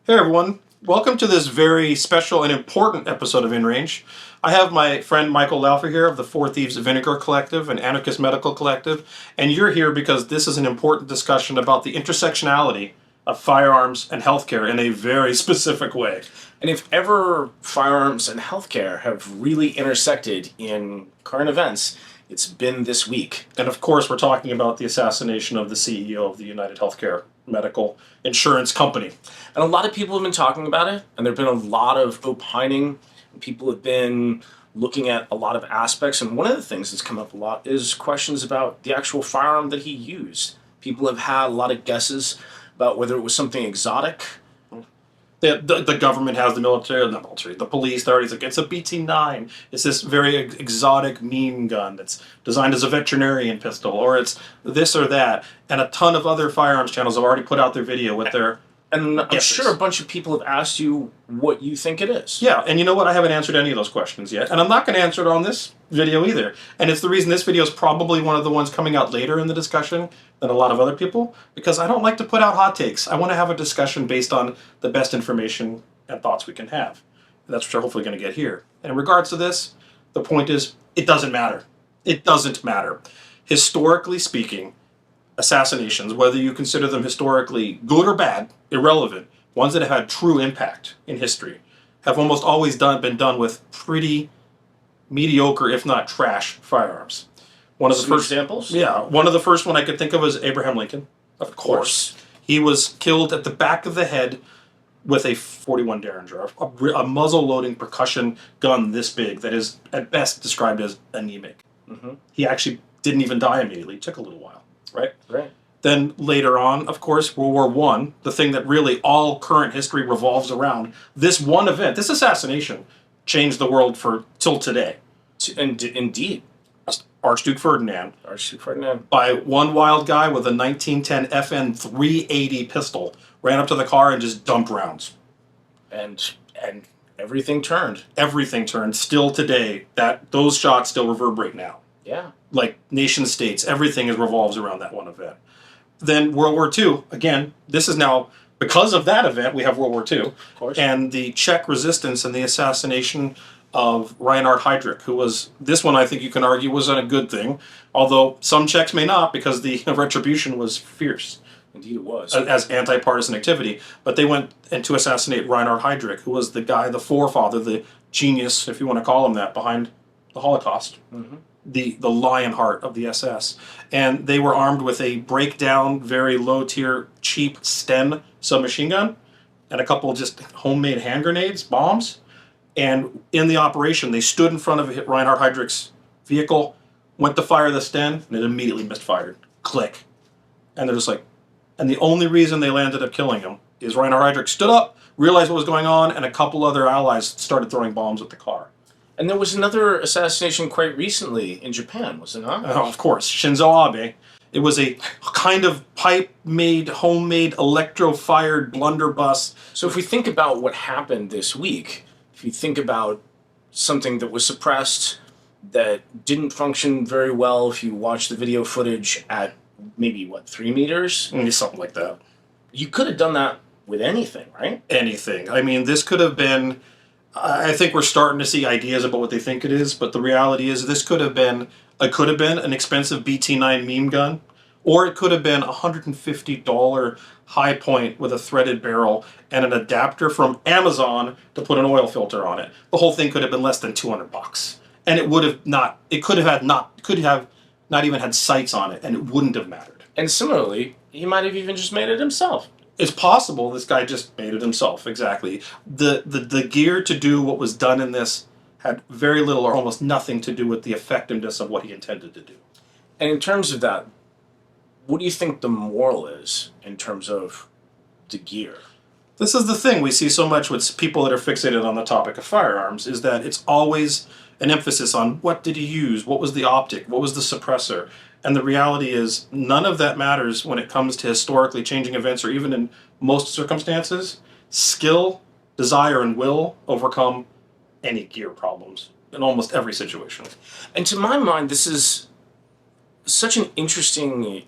Hey everyone, welcome to this very special and important episode of InRange. I have my friend Michael Laufer here of the Four Thieves Vinegar Collective, an anarchist medical collective, and you're here because this is an important discussion about the intersectionality of firearms and healthcare in a very specific way. And if ever firearms and healthcare have really intersected in current events, it's been this week. And of course, we're talking about the assassination of the CEO of the United Healthcare Medical Insurance Company. And a lot of people have been talking about it, and there have been a lot of opining, and people have been looking at a lot of aspects. And one of the things that's come up a lot is questions about the actual firearm that he used. People have had a lot of guesses about whether it was something exotic. The government has the military, not military, the police, the already like, it's a BT-9. It's this very exotic meme gun that's designed as a veterinarian pistol, or it's this or that. And a ton of other firearms channels have already put out their video with their And I'm guesses. sure a bunch of people have asked you what you think it is. Yeah, and you know what? I haven't answered any of those questions yet. And I'm not going to answer it on this video either. And it's the reason this video is probably one of the ones coming out later in the discussion than a lot of other people, because I don't like to put out hot takes. I want to have a discussion based on the best information and thoughts we can have. And that's what you're hopefully going to get here. And in regards to this, the point is, it doesn't matter. It doesn't matter. Historically speaking, assassinations, whether you consider them historically good or bad, irrelevant, ones that have had true impact in history, have almost always been done with pretty mediocre, if not trash, firearms. One of the first examples? Yeah, one of the first one I could think of was Abraham Lincoln. Of course. He was killed at the back of the head with a .41 Derringer, a muzzle-loading percussion gun this big that is, at best, described as anemic. Mm-hmm. He actually didn't even die immediately. It took a little while, right? Right. Then later on, of course, World War I, the thing that really all current history revolves around, this one event, this assassination, changed the world for till today. Indeed. Archduke Ferdinand, Ferdinand. by one wild guy with a 1910 FN 380 pistol, ran up to the car and just dumped rounds. And everything turned. Everything turned. Still today, those shots still reverberate now. Yeah. Like nation states, everything revolves around that one event. Then World War II, again, this is now, because of that event, we have World War II. Of course. And the Czech resistance and the assassination of Reinhard Heydrich, who was, this one I think you can argue wasn't a good thing, although some Czechs may not, because the retribution was fierce. Indeed it was. As anti-partisan activity. But they went in to assassinate Reinhard Heydrich, who was the guy, the forefather, the genius, if you want to call him that, behind the Holocaust. Mm-hmm. The Lionheart of the SS. And they were armed with a breakdown, very low-tier, cheap Sten submachine gun and a couple just homemade hand grenades, bombs. And in the operation, they stood in front of Reinhard Heydrich's vehicle, went to fire the Sten, and it immediately misfired. Click. And they're just like... And the only reason they landed up killing him is Reinhard Heydrich stood up, realized what was going on, and a couple other allies started throwing bombs at the car. And there was another assassination quite recently in Japan, was it not? Oh, of course, Shinzo Abe. It was a kind of pipe-made, homemade, electro-fired blunderbuss. So if we think about what happened this week, if you think about something that was suppressed, that didn't function very well, if you watch the video footage at maybe, 3 meters? Something like that. You could have done that with anything, right? Anything. I mean, this could have been... I think we're starting to see ideas about what they think it is, but the reality is this could have been an expensive BT-9 meme gun, or it could have been a $150 high point with a threaded barrel and an adapter from Amazon to put an oil filter on it. The whole thing could have been less than $200, and it would have not. It could have not even had sights on it, and it wouldn't have mattered. And similarly, he might have even just made it himself. It's possible this guy just made it himself, exactly. The gear to do what was done in this had very little or almost nothing to do with the effectiveness of what he intended to do. And in terms of that, what do you think the moral is in terms of the gear? This is the thing we see so much with people that are fixated on the topic of firearms, is that it's always an emphasis on what did he use, what was the optic, what was the suppressor. And the reality is, none of that matters when it comes to historically changing events, or even in most circumstances. Skill, desire, and will overcome any gear problems in almost every situation. And to my mind, this is such an interesting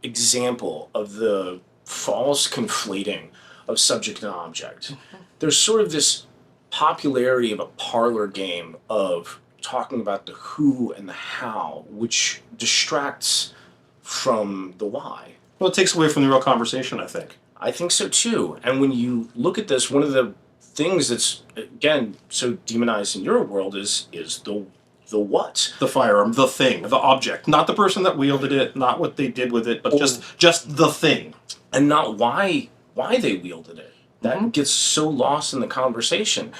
example of the false conflating of subject and object. There's sort of this popularity of a parlor game of talking about the who and the how, which distracts from the why. Well, it takes away from the real conversation, I think. I think so too. And when you look at this, one of the things that's, again, so demonized in your world is the what. The firearm, the thing, the object, not the person that wielded it, not what they did with it, but just the thing, and not why they wielded it. That gets so lost in the conversation.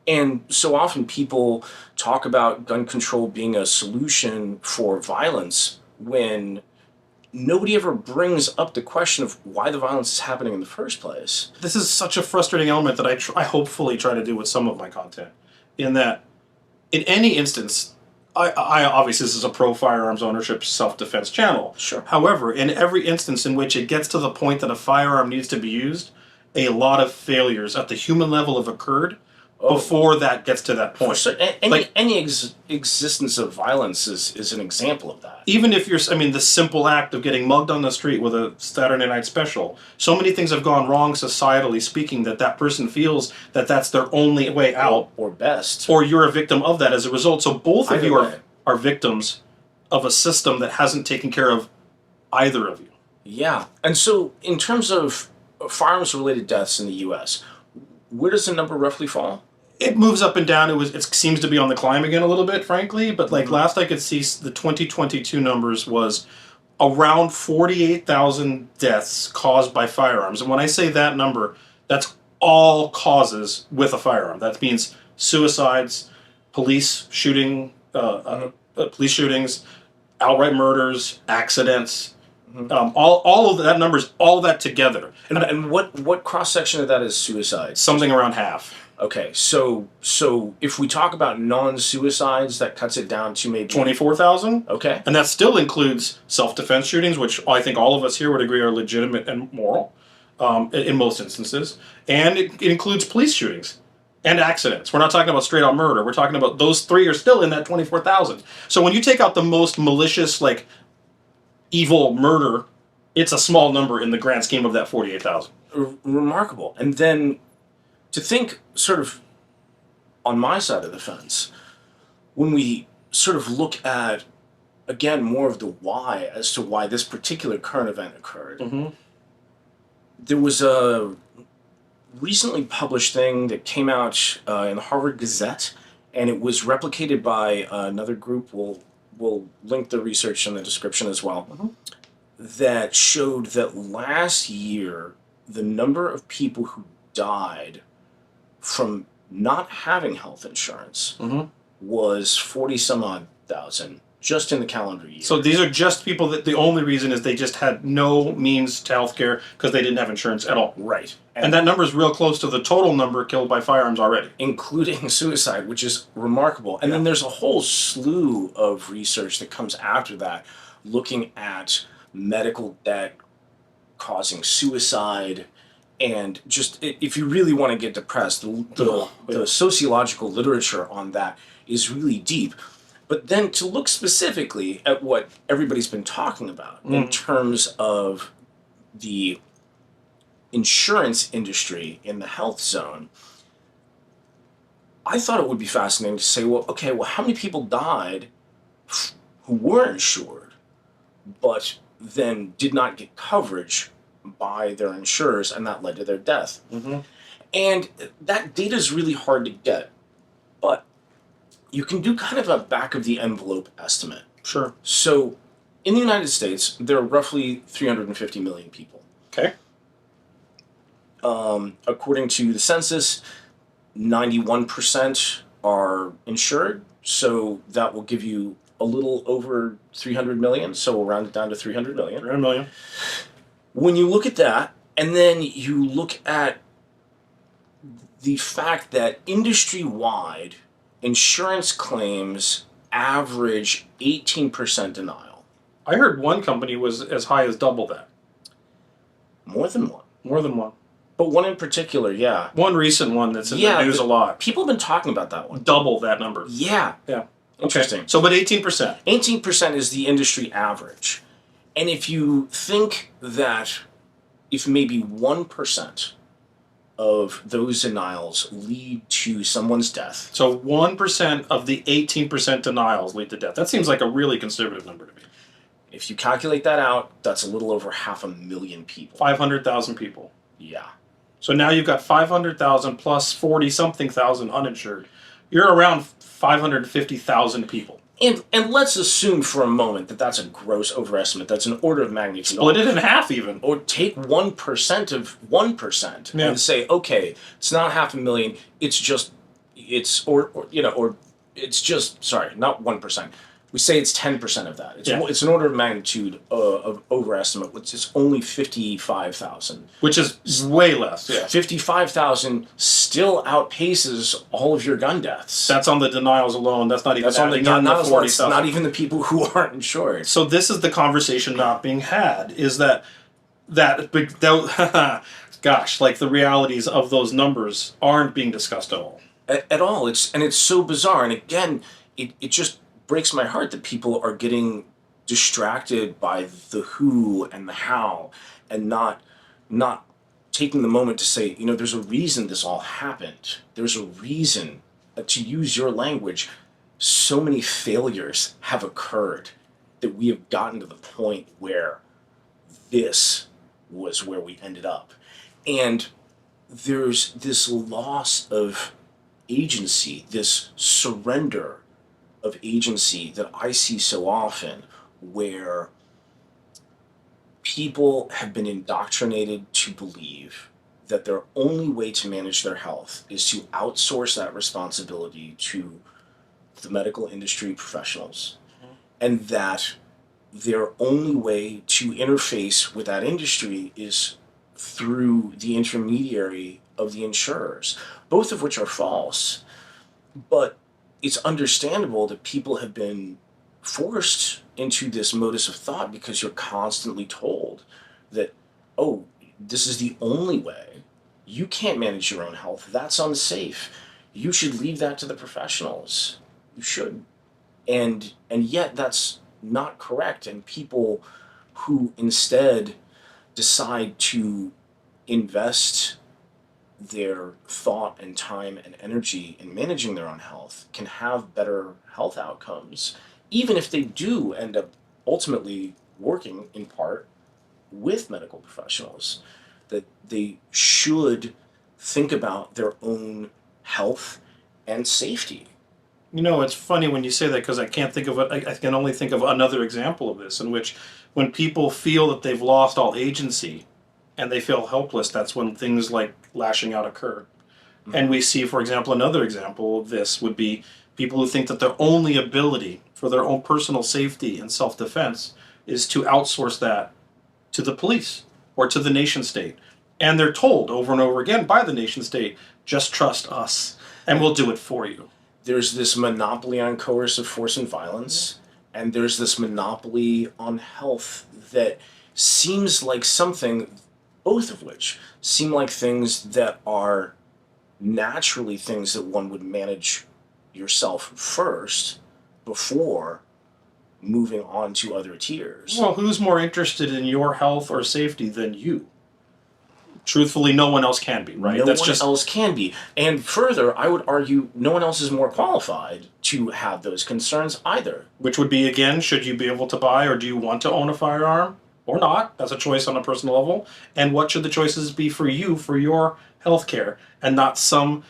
And so often people talk about gun control being a solution for violence when nobody ever brings up the question of why the violence is happening in the first place. This is such a frustrating element that I hopefully try to do with some of my content, in that in any instance, I obviously, this is a pro firearms ownership self-defense channel. Sure. However, in every instance in which it gets to the point that a firearm needs to be used, a lot of failures at the human level have occurred before that gets to that point. So any existence of violence is an example of that. Even if the simple act of getting mugged on the street with a Saturday night special, so many things have gone wrong societally speaking that person feels that that's their only way out. Or best. Or you're a victim of that as a result. So both of you Either are victims of a system that hasn't taken care of either of you. Yeah. And so in terms of firearms-related deaths in the U.S., where does the number roughly fall? It moves up and down. It seems to be on the climb again a little bit, frankly. But last I could see, the 2022 numbers was around 48,000 deaths caused by firearms. And when I say that number, that's all causes with a firearm. That means suicides, police shootings, outright murders, accidents. All of that numbers, all that together. And what cross section of that is suicide? Something around half. Okay, so if we talk about non-suicides, that cuts it down to maybe 24,000. Okay, And that still includes self-defense shootings, which I think all of us here would agree are legitimate and moral, in most instances. And it includes police shootings and accidents. We're not talking about straight-out murder. We're talking about those three are still in that 24,000. So when you take out the most malicious, evil murder, it's a small number in the grand scheme of that 48,000. Remarkable. And then to think sort of on my side of the fence, when we sort of look at, again, more of the why as to why this particular current event occurred, there was a recently published thing that came out in the Harvard Gazette, and it was replicated by another group. We'll link the research in the description as well, that showed that last year, the number of people who died from not having health insurance was 40 some odd thousand just in the calendar year. So these are just people that the only reason is they just had no means to health care because they didn't have insurance at all. Right. And that number is real close to the total number killed by firearms already. Including suicide, which is remarkable. And then there's a whole slew of research that comes after that, looking at medical debt causing suicide. And just, if you really want to get depressed, the sociological literature on that is really deep. But then to look specifically at what everybody's been talking about in terms of the insurance industry in the health zone, I thought it would be fascinating to say, well, how many people died who were insured, but then did not get coverage by their insurers, and that led to their death. And that data is really hard to get, but you can do kind of a back of the envelope estimate. Sure. So in the United States, there are roughly 350 million people. Okay. According to the census, 91% are insured, so that will give you a little over 300 million, so we'll round it down to 300 million. 300 million. When you look at that, and then you look at the fact that industry-wide, insurance claims average 18% denial. I heard one company was as high as double that. More than one. More than one. But one in particular, yeah. One recent one that's in the news a lot. People have been talking about that one. Double that number. Yeah. Yeah. Interesting. Okay. So, but 18%. 18% is the industry average. And if you think that if maybe 1% of those denials lead to someone's death. So 1% of the 18% denials lead to death. That seems like a really conservative number to me. If you calculate that out, that's a little over 500,000 people. 500,000 people. Yeah. So now you've got 500,000 plus 40-something thousand uninsured. You're around 550,000 people. And let's assume for a moment that that's a gross overestimate. That's an order of magnitude. Split it in half even. Or take 1% of 1% and say, okay, it's not 500,000. It's just, sorry, not 1%. We say it's 10% of that. It's an order of magnitude of overestimate, which is only 55,000. Which is way less. Yeah. 55,000 still outpaces all of your gun deaths. That's on the denials alone. That's not even That's on the denials. That's not even the people who aren't insured. So this is the conversation not being had, is that gosh, like the realities of those numbers aren't being discussed at all. At all. It's so bizarre. And again, it just breaks my heart that people are getting distracted by the who and the how and not taking the moment to say, there's a reason this all happened. There's a reason, to use your language, so many failures have occurred that we have gotten to the point where this was where we ended up. And there's this loss of agency, this surrender of agency that I see so often, where people have been indoctrinated to believe that their only way to manage their health is to outsource that responsibility to the medical industry professionals, and that their only way to interface with that industry is through the intermediary of the insurers, both of which are false. But it's understandable that people have been forced into this modus of thought because you're constantly told that, oh, this is the only way. You can't manage your own health. That's unsafe. You should leave that to the professionals. You should. And yet that's not correct. And people who instead decide to invest their thought and time and energy in managing their own health can have better health outcomes, even if they do end up ultimately working in part with medical professionals. That they should think about their own health and safety. It's funny when you say that, because I can't think of it. I can only think of another example of this, in which when people feel that they've lost all agency and they feel helpless, that's when things like lashing out occur. Mm-hmm. And we see, for example, another example of this would be people who think that their only ability for their own personal safety and self-defense is to outsource that to the police or to the nation state. And they're told over and over again by the nation state, just trust us and we'll do it for you. There's this monopoly on coercive force and violence, and there's this monopoly on health that seems like something, both of which seem like things that are naturally things that one would manage yourself first before moving on to other tiers. Well, who's more interested in your health or safety than you? Truthfully, no one else can be, right? No one else can be. And further, I would argue no one else is more qualified to have those concerns either. Which would be, again, should you be able to buy, or do you want to own a firearm or not? That's a choice on a personal level. And what should the choices be for you, for your health care, and not some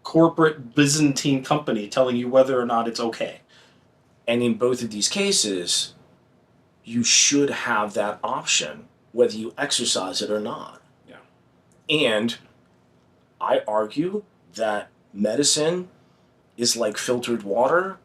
corporate Byzantine company telling you whether or not it's okay? And in both of these cases, you should have that option, whether you exercise it or not. And I argue that medicine is like filtered water,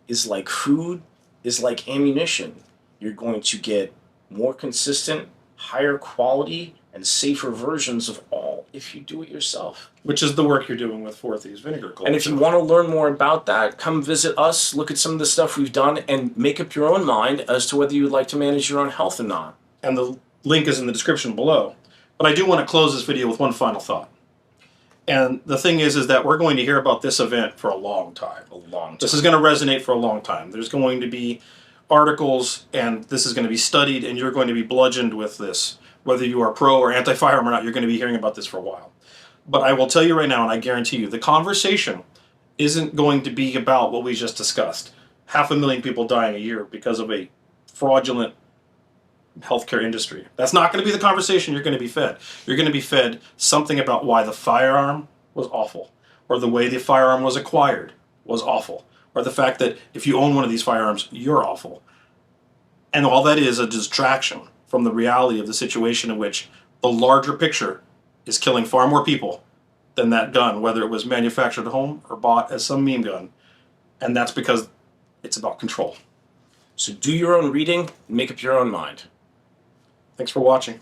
is like food, is like ammunition. You're going to get more consistent, higher quality, and safer versions of all if you do it yourself. Which is the work you're doing with Four Thieves Vinegar Collective. And if you want to learn more about that, come visit us, look at some of the stuff we've done, and make up your own mind as to whether you would like to manage your own health or not. And the link is in the description below. But I do want to close this video with one final thought. And the thing is that we're going to hear about this event for a long time. A long time. This is going to resonate for a long time. There's going to be articles, and this is going to be studied, and you're going to be bludgeoned with this. Whether you are pro or anti-firearm or not, you're going to be hearing about this for a while. But I will tell you right now, and I guarantee you, the conversation isn't going to be about what we just discussed. 500,000 people dying a year because of a fraudulent healthcare industry. That's not going to be the conversation you're going to be fed. You're going to be fed something about why the firearm was awful, or the way the firearm was acquired was awful, or the fact that if you own one of these firearms, you're awful. And all that is a distraction from the reality of the situation in which the larger picture is killing far more people than that gun, whether it was manufactured at home or bought as some meme gun. And that's because it's about control. So do your own reading, and make up your own mind. Thanks for watching.